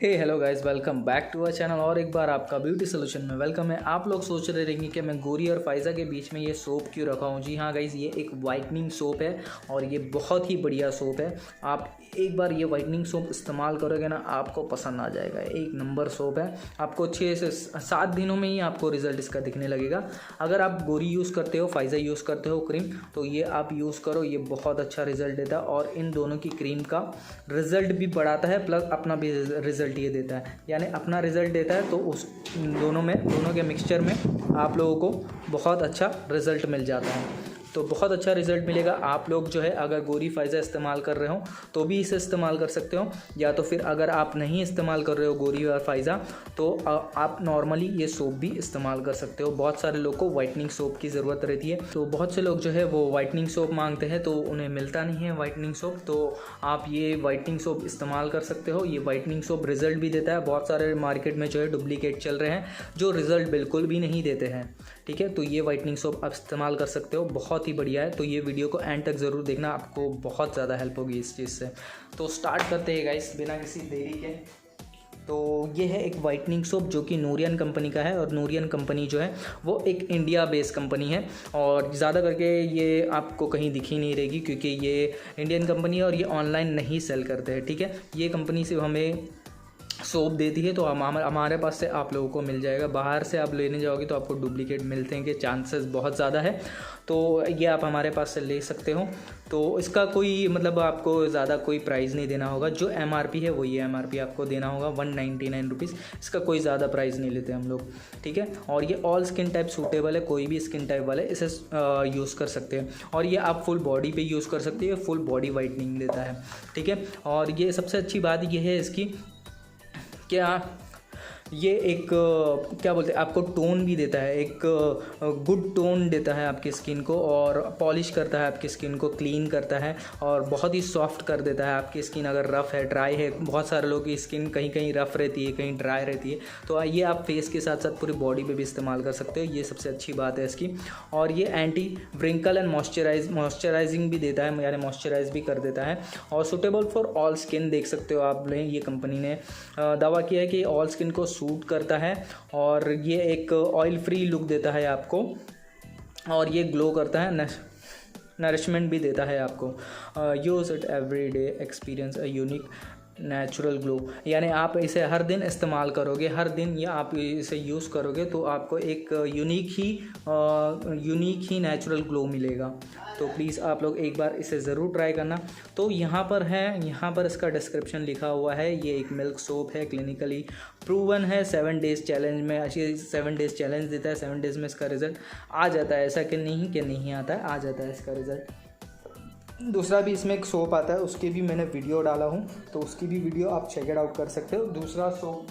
Hey hello guys, welcome back to our channel. और एक बार आपका ब्यूटी सोल्यूशन में वेलकम है। आप लोग सोच रहे रहेंगे कि मैं गोरी और फाइज़ा के बीच में ये सोप क्यों रखा हूँ। जी हाँ गाइस, ये एक वाइटनिंग सोप है और ये बहुत ही बढ़िया सोप है। आप एक बार ये वाइटनिंग सोप इस्तेमाल करोगे ना, आपको पसंद आ जाएगा। एक नंबर सोप है। आपको 6 से 7 दिनों में ही आपको रिजल्ट इसका दिखने लगेगा। अगर आप गोरी यूज़ करते हो, फाइज़ा यूज़ करते हो क्रीम, तो ये आप यूज़ करो। ये बहुत अच्छा रिजल्ट देता है और इन दोनों की क्रीम का रिजल्ट भी बढ़ाता है, प्लस अपना भी रिजल्ट ये देता है। यानी अपना रिजल्ट देता है तो उस दोनों के मिक्सचर में आप लोगों को बहुत अच्छा रिजल्ट मिल जाता है। तो बहुत अच्छा रिजल्ट मिलेगा। आप लोग जो है अगर गोरी फाइज़ा इस्तेमाल कर रहे हो तो भी इसे इस्तेमाल कर सकते हो, या तो फिर अगर आप नहीं इस्तेमाल कर रहे हो गोरी और फाइज़ा तो आप नॉर्मली ये सोप भी इस्तेमाल कर सकते हो। बहुत सारे लोग को वाइटनिंग सोप की ज़रूरत रहती है, तो बहुत से लोग जो है वो वाइटनिंग सोप मांगते हैं तो उन्हें मिलता नहीं है वाइटनिंग सोप। तो आप ये वाइटनिंग सोप इस्तेमाल कर सकते हो। ये वाइटनिंग सोप रिजल्ट भी देता है। बहुत सारे मार्केट में जो है डुप्लीकेट चल रहे हैं जो रिजल्ट बिल्कुल भी नहीं देते हैं। ठीक है, तो ये वाइटनिंग सोप आप इस्तेमाल कर सकते हो, बहुत ही बढ़िया है। तो ये वीडियो को एंड तक ज़रूर देखना, आपको बहुत ज़्यादा हेल्प होगी इस चीज़ से। तो स्टार्ट करते हैं गाइस बिना किसी देरी के। तो ये है एक वाइटनिंग सोप जो कि नूरियन कंपनी का है, और नूरियन कंपनी जो है वो एक इंडिया बेस्ड कंपनी है और ज़्यादा करके ये आपको कहीं दिख ही नहीं रहेगी क्योंकि ये इंडियन कंपनी है और ये ऑनलाइन नहीं सेल करते हैं। ठीक है, ये कंपनी से हमें सोप देती है तो हमारे पास से आप लोगों को मिल जाएगा। बाहर से आप लेने जाओगे तो आपको डुप्लीकेट मिलते हैं के चांसेस बहुत ज़्यादा है। तो ये आप हमारे पास से ले सकते हो। तो इसका कोई मतलब आपको ज़्यादा कोई प्राइस नहीं देना होगा। जो MRP है वही MRP आपको देना होगा 199 रुपीज़। इसका कोई ज़्यादा प्राइस नहीं लेते हम लोग। ठीक है, और ये ऑल स्किन टाइप सूटेबल है, कोई भी स्किन टाइप वाले इसे यूज़ कर सकते हैं। और ये आप फुल बॉडी पे यूज़ कर सकते हो, फुल बॉडी वाइटनिंग देता है। ठीक है, और ये सबसे अच्छी बात ये है इसकी क्या ये एक क्या बोलते हैं, आपको टोन भी देता है, एक गुड टोन देता है आपकी स्किन को, और पॉलिश करता है आपकी स्किन को, क्लीन करता है और बहुत ही सॉफ्ट कर देता है आपकी स्किन। अगर रफ़ है, ड्राई है, बहुत सारे लोगों की स्किन कहीं कहीं रफ़ रहती है, कहीं ड्राई रहती है, तो ये आप फेस के साथ साथ पूरी बॉडी पे भी इस्तेमाल कर सकते हो। ये सबसे अच्छी बात है इसकी। और ये एंटी व्रिंकल एंड मॉइस्चराइजिंग भी देता है, यानी मॉइस्चराइज भी कर देता है, और सुटेबल फॉर ऑल स्किन। देख सकते हो आपने, ये कंपनी ने दावा किया है कि ऑल स्किन को सूट करता है और ये एक ऑयल फ्री लुक देता है आपको, और ये ग्लो करता है, नरिशमेंट भी देता है आपको। Use it every day, experience a unique natural glow. यानी आप इसे हर दिन इस्तेमाल करोगे, हर दिन या आप इसे यूज़ करोगे तो आपको एक यूनिक ही नेचुरल ग्लो मिलेगा। तो प्लीज़ आप लोग एक बार इसे ज़रूर ट्राई करना। तो यहाँ पर है, यहाँ पर इसका डिस्क्रिप्शन लिखा हुआ है। ये एक मिल्क सोप है, क्लिनिकली प्रूवन है, 7 डेज़ चैलेंज में, अच्छी 7 डेज़ चैलेंज देता है। 7 डेज़ में इसका रिज़ल्ट आ जाता है, ऐसा कि नहीं आता है, आ जाता है इसका रिज़ल्ट। दूसरा भी इसमें एक सोप आता है, उसके भी मैंने वीडियो डाला हूँ, तो उसकी भी वीडियो आप चेक इट आउट कर सकते हो। दूसरा सोप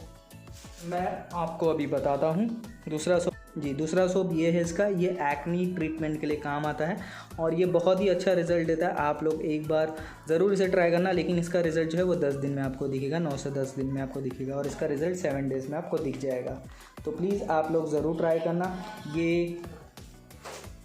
मैं आपको अभी बताता हूँ। दूसरा सोप ये है इसका, ये एक्नी ट्रीटमेंट के लिए काम आता है और ये बहुत ही अच्छा रिजल्ट देता है। आप लोग एक बार ज़रूर इसे ट्राई करना, लेकिन इसका रिज़ल्ट जो है वो 10 दिन में आपको दिखेगा, 9 से 10 दिन में आपको दिखेगा, और इसका रिज़ल्ट 7 डेज़ में आपको दिख जाएगा। तो प्लीज़ आप लोग ज़रूर ट्राई करना। ये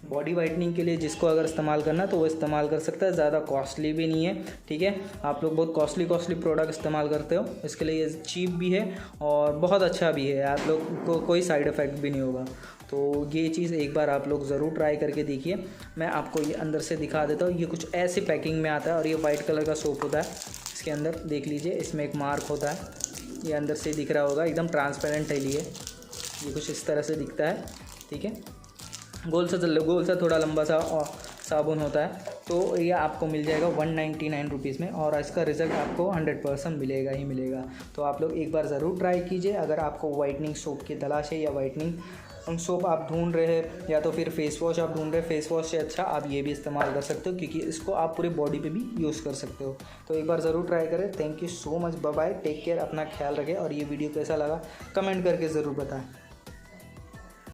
बॉडी वाइटनिंग के लिए जिसको अगर इस्तेमाल करना तो वो इस्तेमाल कर सकता है, ज़्यादा कॉस्टली भी नहीं है। ठीक है, आप लोग बहुत कॉस्टली प्रोडक्ट इस्तेमाल करते हो, इसके लिए ये चीप भी है और बहुत अच्छा भी है। आप लोग को कोई साइड इफ़ेक्ट भी नहीं होगा। तो ये चीज़ एक बार आप लोग ज़रूर ट्राई करके देखिए। मैं आपको ये अंदर से दिखा देता हूँ। ये कुछ ऐसी पैकिंग में आता है और ये वाइट कलर का सोप होता है। इसके अंदर देख लीजिए, इसमें एक मार्क होता है, ये अंदर से दिख रहा होगा, एकदम ट्रांसपेरेंट है। ये कुछ इस तरह से दिखता है। ठीक है, गोल सा थोड़ा लंबा सा साबुन होता है। तो ये आपको मिल जाएगा 199 रुपीज़ में, और इसका रिज़ल्ट आपको 100% मिलेगा ही मिलेगा। तो आप लोग एक बार ज़रूर ट्राई कीजिए। अगर आपको वाइटनिंग सोप की तलाश है, या वाइटनिंग सोप आप ढूंढ रहे हैं, या तो फिर फेस वॉश आप ढूंढ रहे हैं, फेस वॉश से अच्छा आप ये भी इस्तेमाल कर सकते हो क्योंकि इसको आप पूरे बॉडी पे भी यूज़ कर सकते हो। तो एक बार ज़रूर ट्राई करें। Thank you so much, bye bye, take care, अपना ख्याल रखें, और ये वीडियो कैसा लगा कमेंट करके ज़रूर बताएं।